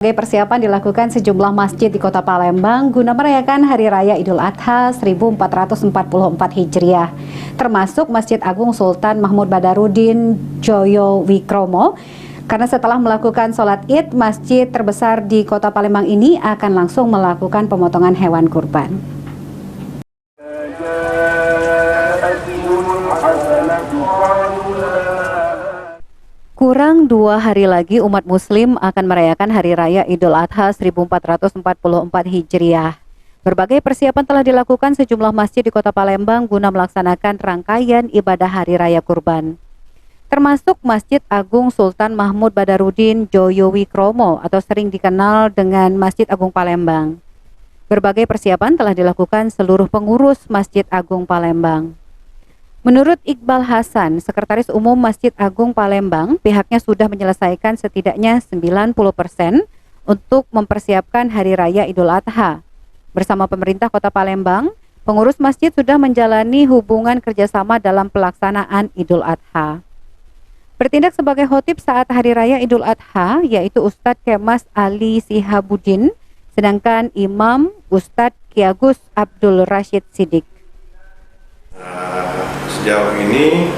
Sebagai persiapan dilakukan sejumlah masjid di Kota Palembang guna merayakan Hari Raya Idul Adha 1444 Hijriah, termasuk Masjid Agung Sultan Mahmud Badarudin Joyo Wikromo. Karena setelah melakukan sholat Id, masjid terbesar di Kota Palembang ini akan langsung melakukan pemotongan hewan kurban. Kurang 2 hari lagi umat muslim akan merayakan Hari Raya Idul Adha 1444 Hijriah. Berbagai persiapan telah dilakukan sejumlah masjid di Kota Palembang guna melaksanakan rangkaian ibadah Hari Raya Kurban. Termasuk Masjid Agung Sultan Mahmud Badarudin Joyo Wikromo atau sering dikenal dengan Masjid Agung Palembang. Berbagai persiapan telah dilakukan seluruh pengurus Masjid Agung Palembang. Menurut Iqbal Hasan, Sekretaris Umum Masjid Agung Palembang, pihaknya sudah menyelesaikan setidaknya 90% untuk mempersiapkan Hari Raya Idul Adha. Bersama pemerintah Kota Palembang, pengurus masjid sudah menjalani hubungan kerjasama dalam pelaksanaan Idul Adha. Bertindak sebagai khotib saat Hari Raya Idul Adha, yaitu Ustadz Kemas Ali Sihabudin, sedangkan Imam Ustadz Kiagus Abdul Rashid Siddiq. Sejauh ini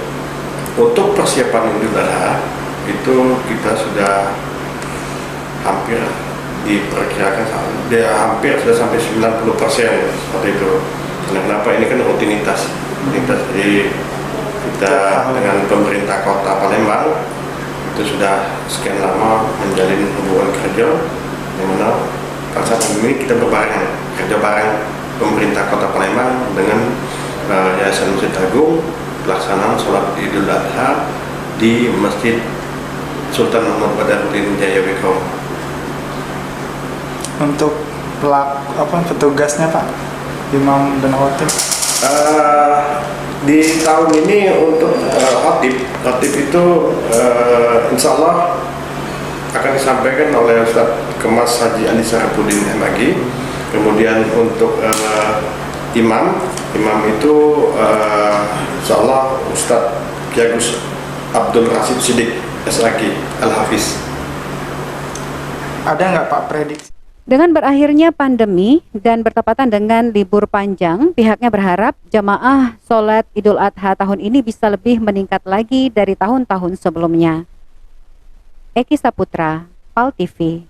untuk persiapan Idul Adha itu kita sudah hampir diperkirakan hampir sudah sampai 90% seperti itu. Kenapa? Ini kan rutinitas. Jadi kita dengan pemerintah Kota Palembang itu sudah sekian lama menjalin hubungan kerja, yang mana pada saat ini kita berbarengan kerja bareng pemerintah Kota Palembang dengan Yayasan Masjid Agung pelaksanaan sholat Idul Adha di Masjid Sultan Mahmud Badarudin Joyo Wikromo. Untuk petugasnya Pak, Imam dan khotib? Di tahun ini untuk khotib itu insya Allah akan disampaikan oleh Ustadz Kemas Haji Ali Sarapudin MAG. Kemudian untuk Imam itu insya Allah Ustadz Kiagus Abdul Rashid Siddiq SAG Al-Hafiz. Ada nggak Pak prediksi? Dengan berakhirnya pandemi dan bertepatan dengan libur panjang, pihaknya berharap jamaah sholat Idul Adha tahun ini bisa lebih meningkat lagi dari tahun-tahun sebelumnya. Eki Saputra, PAL TV.